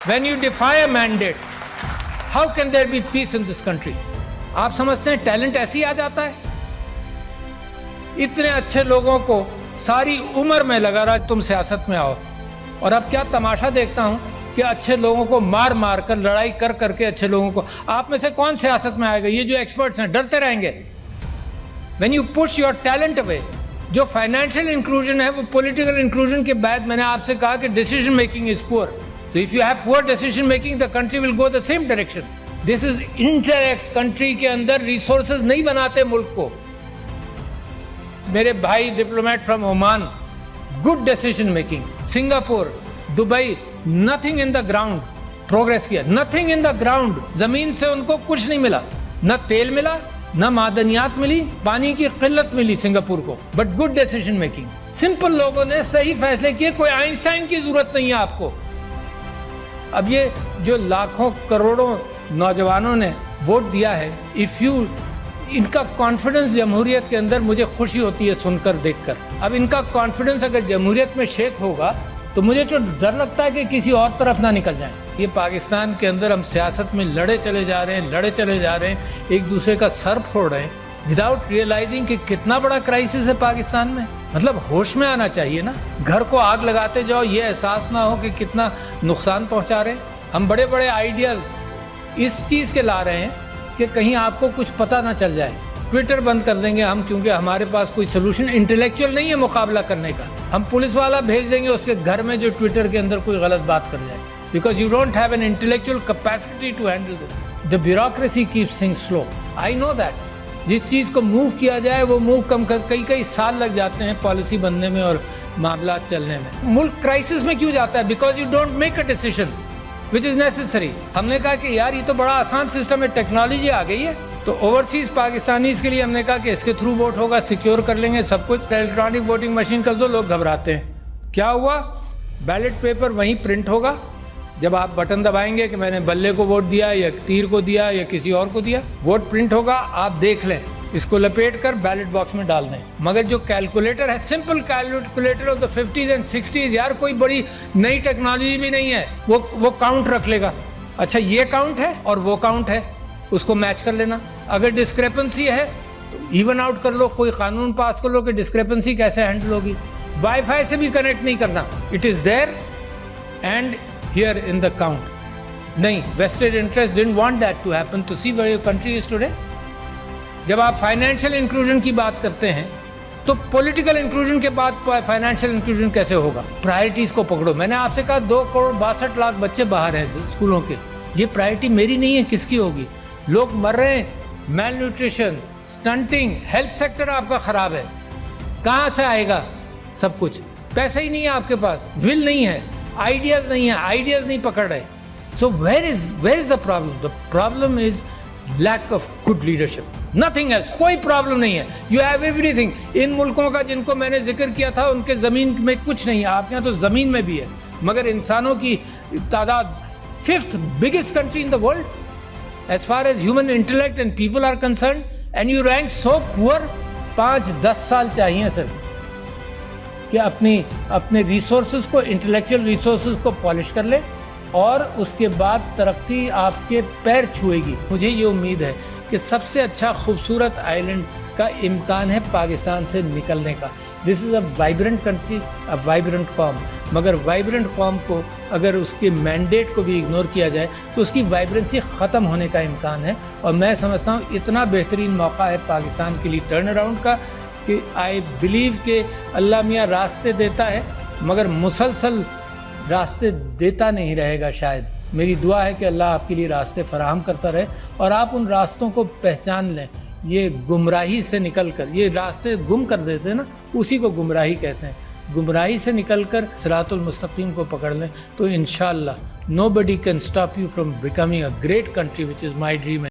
when you defy a mandate, how can there be peace in this country? آپ سمجھتے ہیں talent ایسے ہی آ جاتا ہے؟ اتنے اچھے لوگوں کو ساری عمر میں لگا رہا تم سیاست میں آؤ، اور اب کیا تماشا دیکھتا ہوں کہ اچھے لوگوں کو مار مار کر، لڑائی کر کر کے اچھے لوگوں کو، آپ میں سے کون سیاست میں آئے گا؟ یہ جو ایکسپرٹس ہیں ڈرتے رہیں گے. when you push your talent away، جو فائنینشیل انکلوژن ہے وہ پولیٹیکل انکلوژن کے بعد میں نے آپ سے کہا کہ ڈیسیژن میکنگ از پور. so if you have poor decision making, the country will go the same direction. this is indirect. Country کے اندر ریسورسز نہیں بناتے ملک کو. میرے بھائی diplomat from Oman, good decision making. Singapore, Dubai, nothing in the ground progress کیا، nothing in the ground. زمین سے ان کو کچھ نہیں ملا، نہ تیل ملا، نہ معدنیات ملی، پانی کی قلت ملی سنگاپور کو، but good decision making. Simple لوگوں نے صحیح فیصلے کیے، کوئی آئنسٹائن کی ضرورت نہیں ہے آپ کو. اب یہ جو لاکھوں کروڑوں نوجوانوں نے ووٹ دیا ہے، ان کا کانفیڈنس جمہوریت کے اندر مجھے خوشی ہوتی ہے سن کر، دیکھ کر. اب ان کا کانفیڈنس اگر جمہوریت میں شیک ہوگا تو مجھے تو ڈر لگتا ہے کہ کسی اور طرف نہ نکل جائیں. یہ پاکستان کے اندر ہم سیاست میں لڑے چلے جا رہے ہیں، ایک دوسرے کا سر پھوڑ رہے ہیں وداؤٹ ریئلائزنگ کہ کتنا بڑا کرائسس ہے پاکستان میں. مطلب ہوش میں آنا چاہیے نا. گھر کو آگ لگاتے جاؤ، یہ احساس نہ ہو کہ کتنا نقصان پہنچا رہے ہیں. ہم بڑے بڑے آئیڈیاز اس چیز کے لا رہے ہیں کہ کہیں آپ کو کچھ پتہ نہ چل جائے. ٹویٹر بند کر دیں گے ہم، کیونکہ ہمارے پاس کوئی سلوشن انٹلیکچوئل نہیں ہے مقابلہ کرنے کا. ہم پولیس والا بھیج دیں گے اس کے گھر میں جو ٹویٹر کے اندر کوئی غلط بات کر جائے، because you don't have an intellectual capacity to handle this. The bureaucracy keeps things slow. I know that. جس چیز کو موو کیا جائے وہ موو کم کر کئی سال لگ جاتے ہیں پالیسی بننے میں اور معاملات چلنے میں. ملک کرائسس میں کیوں جاتا ہے؟ Because you don't make a decision which is necessary. ہم نے کہا کہ یار یہ تو بڑا آسان سسٹم ہے، ٹیکنالوجی آ گئی ہے، تو اوورسیز پاکستانیز کے لیے ہم نے کہا کہ اس کے تھرو ووٹ ہوگا، سیکیور کر لیں گے سب کچھ. الیکٹرانک ووٹنگ مشین کر دو، لوگ گھبراتے ہیں. کیا ہوا؟ بیلٹ پیپر وہیں پرنٹ ہوگا. جب آپ بٹن دبائیں گے کہ میں نے بلے کو ووٹ دیا یا تیر کو دیا یا کسی اور کو دیا، ووٹ پرنٹ ہوگا، آپ دیکھ لیں، اس کو لپیٹ کر بیلٹ باکس میں ڈال دیں. مگر جو کیلکولیٹر ہے، simple calculator of the 50s and 60s، یار کوئی بڑی نئی ٹیکنالوجی بھی نہیں ہے، وہ کاؤنٹ رکھ لے گا. اچھا یہ کاؤنٹ ہے اور وہ کاؤنٹ ہے، اس کو میچ کر لینا. اگر ڈسکریپنسی ہے تو ایون آؤٹ کر لو، کوئی قانون پاس کر لو کہ ڈسکریپنسی کیسے ہینڈل ہوگی. وائی فائی سے بھی کنیکٹ نہیں کرنا، it is there and here in the count. نہیں، vested interest don't want that to happen. To see where your country is today. جب آپ فائنینشیل انکلوژن کی بات کرتے ہیں تو پولیٹیکل انکلوژن کے بعد فائنینشیل انکلوژن کیسے ہوگا؟ پرائرٹیز کو پکڑو. میں نے آپ سے کہا 2.62 کروڑ بچے باہر ہیں اسکولوں کے. یہ پرائرٹی میری نہیں ہے، کس کی ہوگی؟ لوگ مر رہے ہیں، میل نیوٹریشن، سٹنٹنگ، ہیلتھ سیکٹر آپ کا خراب ہے. کہاں سے آئے گا سب کچھ؟ پیسہ ہی نہیں ہے آپ کے پاس، ول نہیں ہے، آئیڈیاز نہیں ہے، آئیڈیاز نہیں پکڑ رہے. So where is the problem? The problem is lack of good leadership. Nothing else. کوئی پرابلم نہیں ہے. You have everything. ان ملکوں کا جن کو میں نے ذکر کیا تھا ان کے زمین میں کچھ نہیں ہے، آپ کے یہاں تو زمین میں بھی ہے، مگر انسانوں کی تعداد 5th biggest country in the world as far as human intellect and people are concerned, and you rank so poor. 5-10 سال چاہیے سر کہ اپنے ریسورسز کو، انٹلیکچوئل ریسورسز کو پالش کر لے، اور اس کے بعد ترقی آپ کے پیر چھوئے گی. مجھے یہ امید ہے کہ سب سے اچھا خوبصورت آئی لینڈ کا امکان ہے پاکستان سے نکلنے کا. دس از اے وائبرنٹ کنٹری، اے وائبرنٹ قوم. مگر وائبرنٹ قوم کو اگر اس کے مینڈیٹ کو بھی اگنور کیا جائے تو اس کی وائبرنسی ختم ہونے کا امکان ہے. اور میں سمجھتا ہوں اتنا بہترین موقع ہے پاکستان کے لیے ٹرن اراؤنڈ کا کہ آئی بلیو کہ اللہ میاں راستے دیتا ہے مگر مسلسل راستے دیتا نہیں رہے گا شاید. میری دعا ہے کہ اللہ آپ کے لیے راستے فراہم کرتا رہے اور آپ ان راستوں کو پہچان لیں. یہ گمراہی سے نکل کر، یہ راستے گم کر دیتے ہیں نا، اسی کو گمراہی کہتے ہیں. گمراہی سے نکل کر صراط المستقیم کو پکڑ لیں تو انشاءاللہ nobody can stop you from becoming a great country, which is my dream.